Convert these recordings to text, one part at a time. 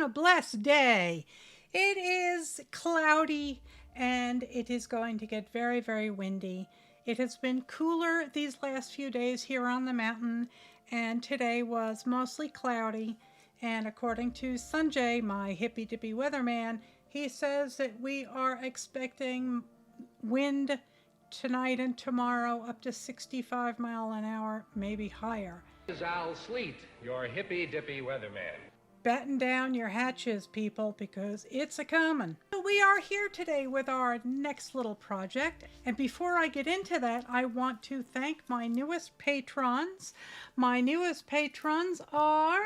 having a blessed day. It is cloudy and it is going to get very, very windy. It has been cooler these last few days here on the mountain, and today was mostly cloudy. And according to Sanjay, my hippy-dippy weatherman, he says that we are expecting wind tonight and tomorrow up to 65 miles an hour, maybe higher. This is Al Sleet, your hippy-dippy weatherman. Batten down your hatches, people, because it's a-comin'. So we are here today with our next little project. And before I get into that, I want to thank my newest patrons. My newest patrons are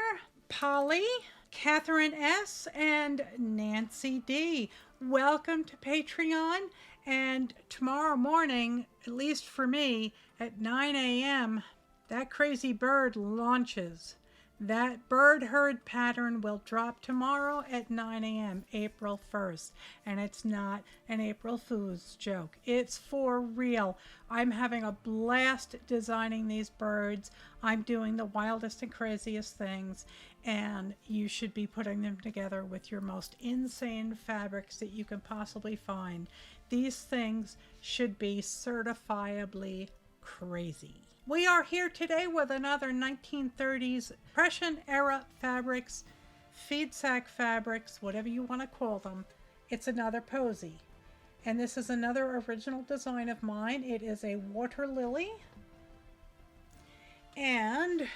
Polly, Catherine S., and Nancy D. Welcome to Patreon. And tomorrow morning, at least for me, at 9 a.m., that crazy bird launches. That bird herd pattern will drop tomorrow at 9 a.m., April 1st. And it's not an April Fool's joke. It's for real. I'm having a blast designing these birds. I'm doing the wildest and craziest things. And you should be putting them together with your most insane fabrics that you can possibly find. These things should be certifiably crazy. We are here today with another 1930s Depression era fabrics, feed sack fabrics, whatever you want to call them. It's another Posy. And this is another original design of mine. It is a water lily. And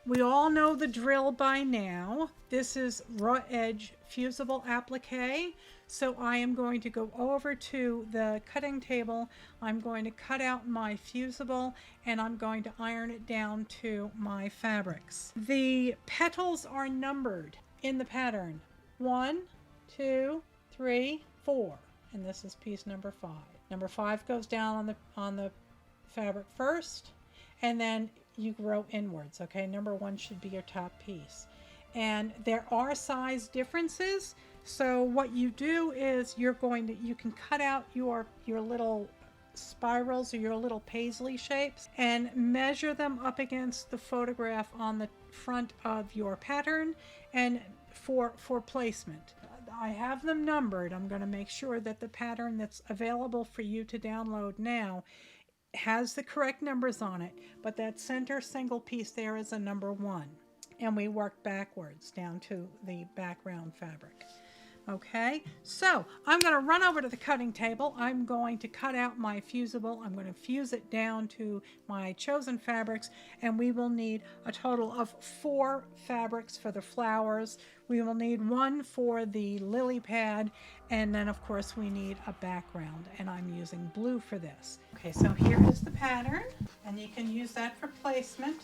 we all know the drill by now. This is raw edge fusible applique. So I am going to go over to the cutting table. I'm going to cut out my fusible and I'm going to iron it down to my fabrics. The petals are numbered in the pattern. 1, 2, 3, 4. And this is piece number 5. Number 5 goes down on the fabric first, and then you grow inwards. Okay, number 1 should be your top piece. And there are size differences. So what you do is you can cut out your little spirals or your little paisley shapes and measure them up against the photograph on the front of your pattern and for placement. I have them numbered. I'm going to make sure that the pattern that's available for you to download now has the correct numbers on it, but that center single piece there is a number 1. And we work backwards down to the background fabric. Okay, so I'm going to run over to the cutting table. I'm going to cut out my fusible. I'm going to fuse it down to my chosen fabrics, and we will need a total of 4 fabrics for the flowers. We will need 1 for the lily pad, and then of course we need a background, and I'm using blue for this. Okay, so here is the pattern, and you can use that for placement.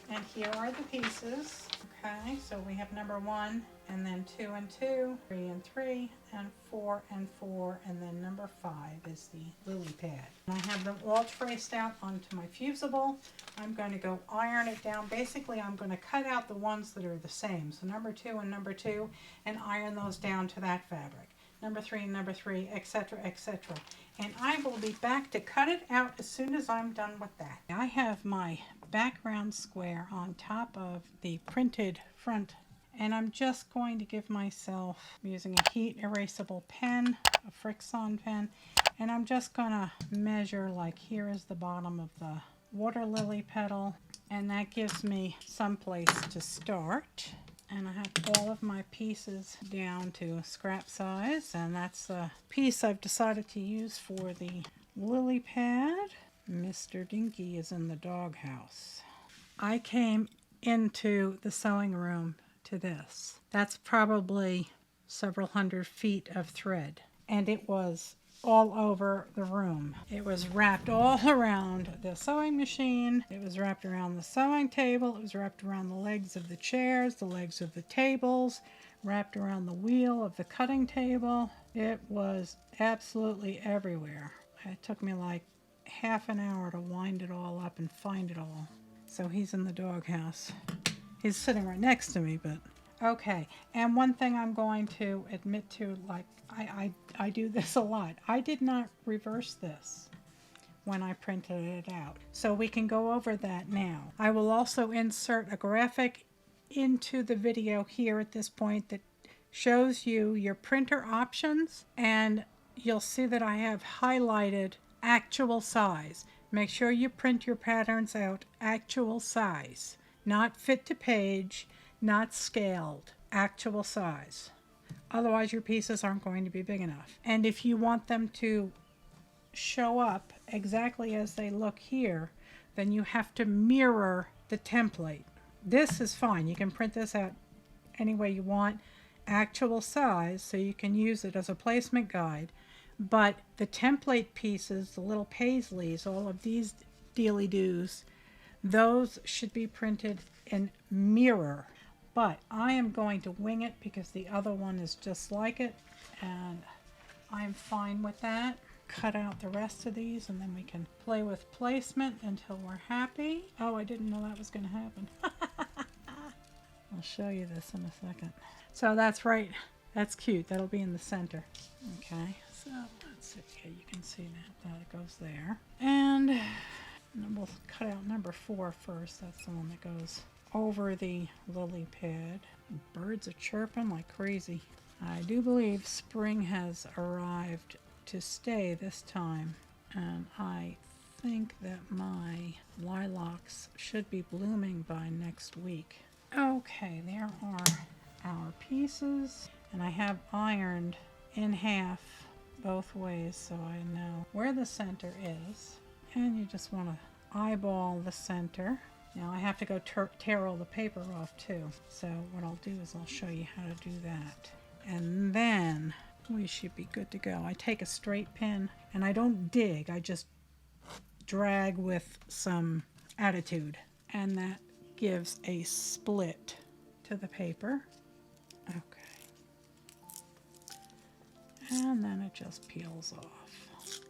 And here are the pieces. Okay, so we have number 1, and then 2 and 2, 3 and 3, and 4 and 4, and then number 5 is the lily pad. And I have them all traced out onto my fusible. I'm going to go iron it down. Basically, I'm going to cut out the ones that are the same. So number 2 and number 2, and iron those down to that fabric. Number 3 and number 3, etc., etc. And I will be back to cut it out as soon as I'm done with that. I have my background square on top of the printed front, and I'm just going to give myself, using a heat erasable pen, a Frixon pen, and I'm just going to measure, like here is the bottom of the water lily petal, and that gives me some place to start. And I have all of my pieces down to scrap size, and that's the piece I've decided to use for the lily pad. Mr. Dinky is in the doghouse. I came into the sewing room to this. That's probably several hundred feet of thread, and it was all over the room. It was wrapped all around the sewing machine. It was wrapped around the sewing table. It was wrapped around the legs of the chairs, the legs of the tables, wrapped around the wheel of the cutting table. It was absolutely everywhere. It took me like half an hour to wind it all up and find it all. So he's in the doghouse. He's sitting right next to me, but okay. And one thing I'm going to admit to, like, I do this a lot. I did not reverse this when I printed it out. So we can go over that now. I will also insert a graphic into the video here at this point that shows you your printer options, and you'll see that I have highlighted actual size. Make sure you print your patterns out actual size, not fit to page, not scaled, actual size. Otherwise your pieces aren't going to be big enough. And if you want them to show up exactly as they look here, then you have to mirror the template. This is fine. You can print this out any way you want, actual size, so you can use it as a placement guide. But the template pieces, the little paisleys, all of these dealy-doos, those should be printed in mirror. But I am going to wing it because the other one is just like it, and I'm fine with that. Cut out the rest of these and then we can play with placement until we're happy. Oh, I didn't know that was going to happen. I'll show you this in a second. So that's right. That's cute. That'll be in the center. Okay, so let's see. Yeah, you can see that it goes there. And then we'll cut out number 4 first. That's the one that goes over the lily pad. Birds are chirping like crazy. I do believe spring has arrived to stay this time, and I think that my lilacs should be blooming by next week. Okay, there are our pieces, and I have ironed in half both ways so I know where the center is, and you just want to eyeball the center. Now I have to go tear all the paper off too, so what I'll do is I'll show you how to do that, and then we should be good to go. I take a straight pin and I don't dig, I just drag with some attitude, and that gives a split to the paper. Okay. And then it just peels off.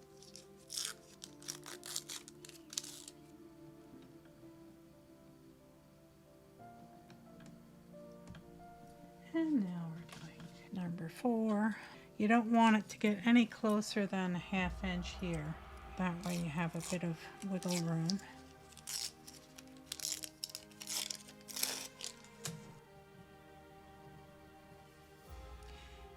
And now we're doing number 4. You don't want it to get any closer than a 1/2 inch here. That way you have a bit of wiggle room.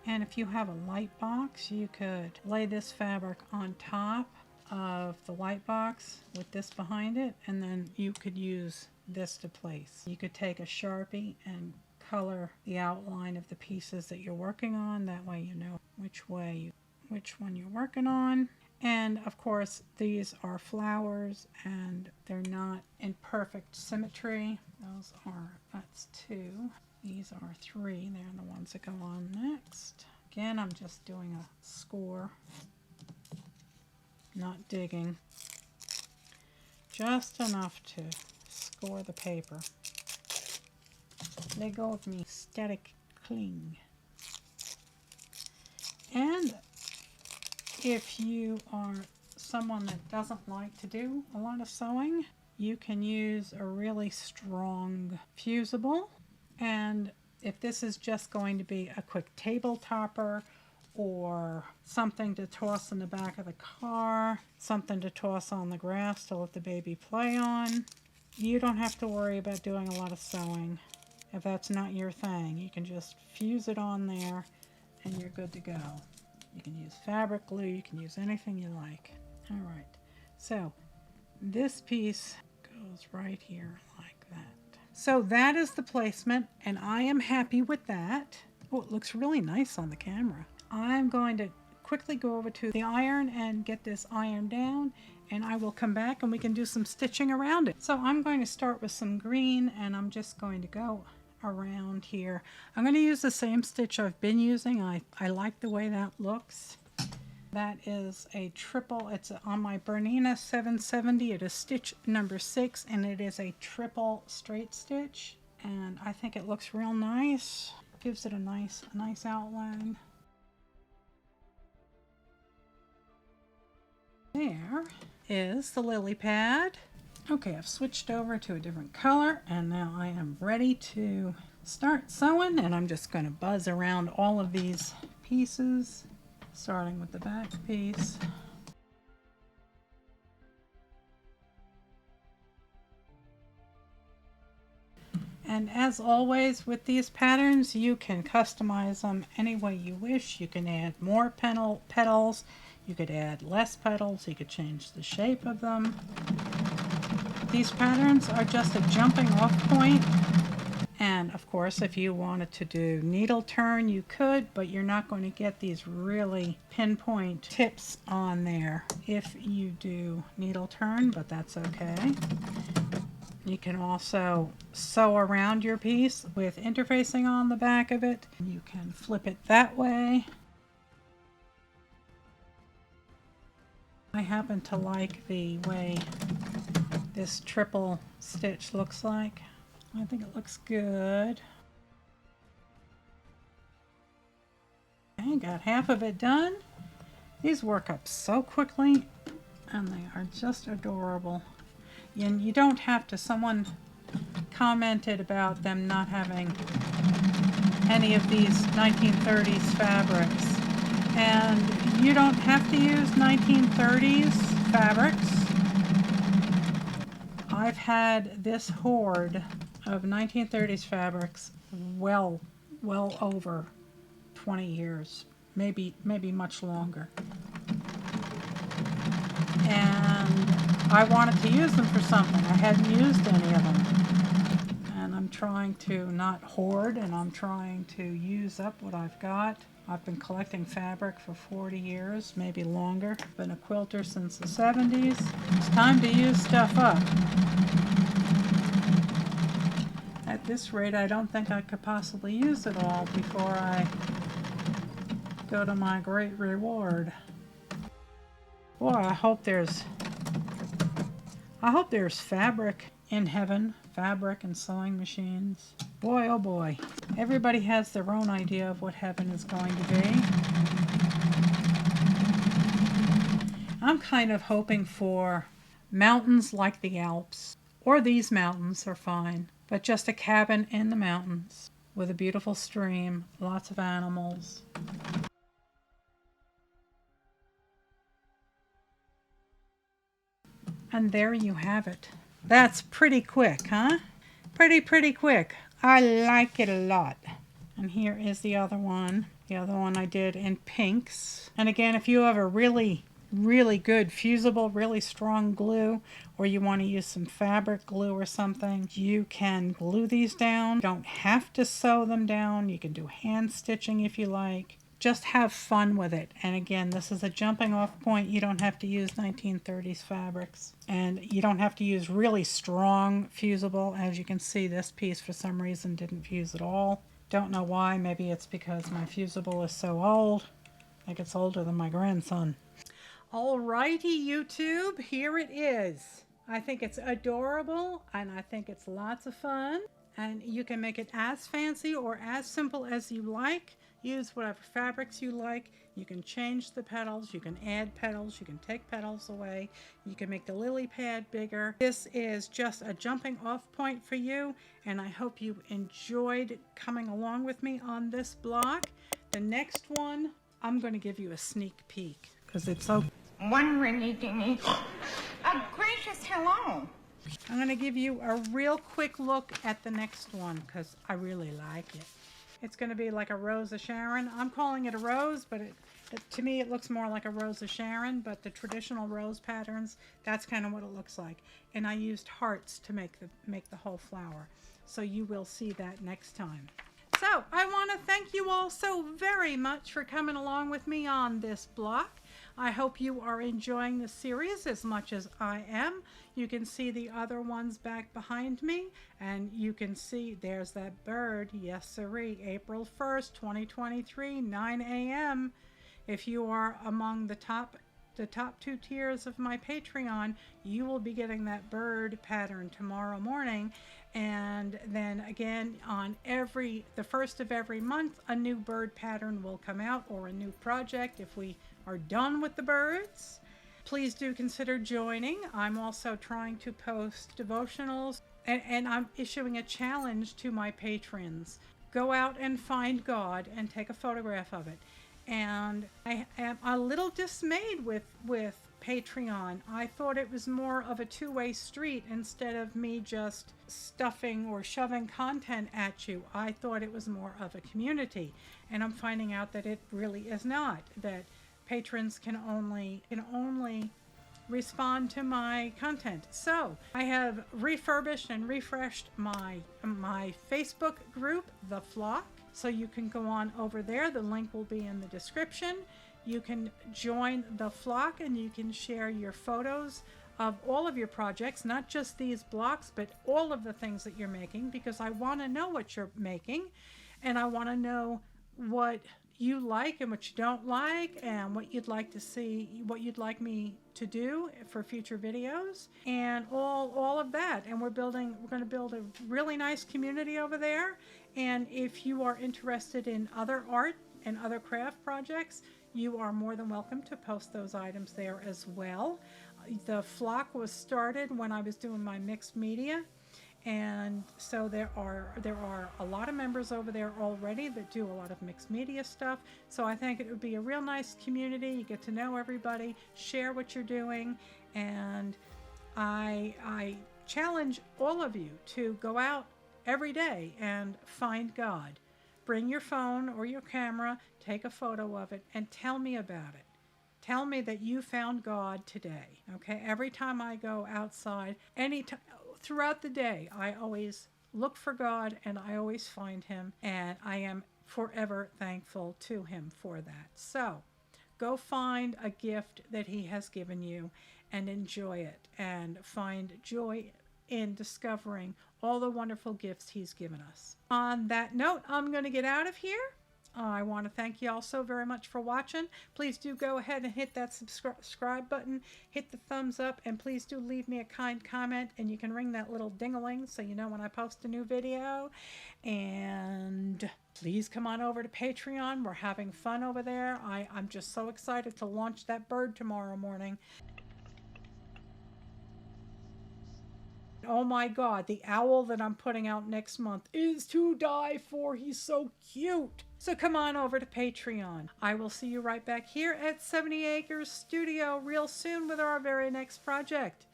And if you have a light box, you could lay this fabric on top of the light box with this behind it, and then you could use this to place. You could take a Sharpie and color the outline of the pieces that you're working on. That way you know which one you're working on. And of course these are flowers and they're not in perfect symmetry. That's 2. These are 3. They're the ones that go on next. Again, I'm just doing a score, not digging, just enough to score the paper. Let go of me, static cling. And if you are someone that doesn't like to do a lot of sewing, you can use a really strong fusible. And if this is just going to be a quick table topper or something to toss in the back of the car, something to toss on the grass to let the baby play on, you don't have to worry about doing a lot of sewing. If that's not your thing, you can just fuse it on there and you're good to go. You can use fabric glue, you can use anything you like. All right, so this piece goes right here like that. So that is the placement, and I am happy with that. Oh, it looks really nice on the camera. I'm going to quickly go over to the iron and get this ironed down, and I will come back and we can do some stitching around it. So I'm going to start with some green, and I'm just going to go around here. I'm going to use the same stitch I've been using. I like the way that looks. That is a triple. It's on my Bernina 770. It is stitch number 6, and it is a triple straight stitch, and I think it looks real nice. Gives it a nice outline. There is the lily pad. Okay, I've switched over to a different color, and now I am ready to start sewing, and I'm just going to buzz around all of these pieces, starting with the back piece. And as always with these patterns, you can customize them any way you wish. You can add more petals, you could add less petals, you could change the shape of them. These patterns are just a jumping off point. And of course, if you wanted to do needle turn, you could, but you're not going to get these really pinpoint tips on there if you do needle turn, but that's okay. You can also sew around your piece with interfacing on the back of it. You can flip it that way. I happen to like the way this triple stitch looks like. I think it looks good. Okay, got half of it done. These work up so quickly and they are just adorable. And you don't have to, someone commented about them not having any of these 1930s fabrics. And you don't have to use 1930s fabrics. I've had this hoard of 1930s fabrics well over 20 years, maybe much longer. And I wanted to use them for something. I hadn't used any of them. And I'm trying to not hoard, and I'm trying to use up what I've got. I've been collecting fabric for 40 years, maybe longer. Been a quilter since the 70s. It's time to use stuff up. At this rate, I don't think I could possibly use it all before I go to my great reward. Boy, I hope there's fabric in heaven, fabric and sewing machines. Boy, oh boy. Everybody has their own idea of what heaven is going to be. I'm kind of hoping for mountains like the Alps, or these mountains are fine, but just a cabin in the mountains with a beautiful stream, lots of animals. And there you have it. That's pretty quick, huh? Pretty quick. I like it a lot. And here is the other one. The other one I did in pinks. And again, if you have a really good fusible, really strong glue, or you want to use some fabric glue or something, you can glue these down. You don't have to sew them down. You can do hand stitching if you like. Just have fun with it. And again, this is a jumping off point. You don't have to use 1930s fabrics. And you don't have to use really strong fusible. As you can see, this piece for some reason didn't fuse at all. Don't know why. Maybe it's because my fusible is so old. I think it's older than my grandson. Alrighty, YouTube, here it is. I think it's adorable and I think it's lots of fun. And you can make it as fancy or as simple as you like. Use whatever fabrics you like. You can change the petals, you can add petals, you can take petals away, you can make the lily pad bigger. This is just a jumping off point for you, and I hope you enjoyed coming along with me on this block. The next one, I'm going to give you a sneak peek because it's so... One really dingy. A gracious hello. I'm going to give you a real quick look at the next one because I really like it. It's going to be like a Rose of Sharon. I'm calling it a rose, but to me it looks more like a Rose of Sharon, but the traditional rose patterns, that's kind of what it looks like. And I used hearts to make the whole flower. So you will see that next time. So I want to thank you all so very much for coming along with me on this block. I hope you are enjoying the series as much as I am. You can see the other ones back behind me, and you can see there's that bird. Yes, sirree. April 1st, 2023, 9 a.m. If you are among the top 2 tiers of my Patreon, you will be getting that bird pattern tomorrow morning. And then again, on the first of every month, a new bird pattern will come out, or a new project if we are done with the birds. Please do consider joining. I'm also trying to post devotionals, and I'm issuing a challenge to my patrons. Go out and find God and take a photograph of it. And I am a little dismayed with Patreon. I thought it was more of a two-way street instead of me just stuffing or shoving content at you. I thought it was more of a community, and I'm finding out that it really is not, that patrons can only respond to my content. So I have refurbished and refreshed my Facebook group, The Flock. So you can go on over there. The link will be in the description. You can join The Flock and you can share your photos of all of your projects, not just these blocks, but all of the things that you're making, because I want to know what you're making, and I want to know what you like and what you don't like, and what you'd like to see, what you'd like me to do for future videos, and all of that. And we're going to build a really nice community over there. And if you are interested in other art and other craft projects, you are more than welcome to post those items there as well. The Flock was started when I was doing my mixed media, and so there are a lot of members over there already that do a lot of mixed media stuff. So I think it would be a real nice community. You get to know everybody, share what you're doing, and I challenge all of you to go out every day and find God. Bring your phone or your camera, take a photo of it, and tell me about it. Tell me that you found God today, okay? Every time I go outside, throughout the day, I always look for God and I always find him, and I am forever thankful to him for that. So go find a gift that he has given you and enjoy it, and find joy in discovering all the wonderful gifts he's given us. On that note, I'm going to get out of here. I want to thank you all so very much for watching. Please do go ahead and hit that subscribe button, hit the thumbs up, and please do leave me a kind comment, and you can ring that little ding-a-ling so you know when I post a new video. And please come on over to Patreon. We're having fun over there. I'm just so excited to launch that bird tomorrow morning. Oh my God, the owl that I'm putting out next month is to die for. He's so cute. So come on over to Patreon. I will see you right back here at 70 Acres Studio real soon with our very next project.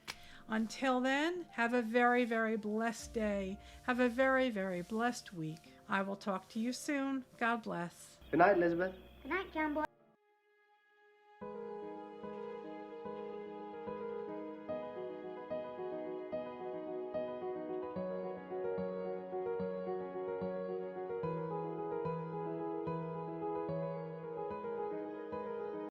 Until then, have a very, very blessed day. Have a very, very blessed week. I will talk to you soon. God bless. Good night, Elizabeth. Good night, John Boy.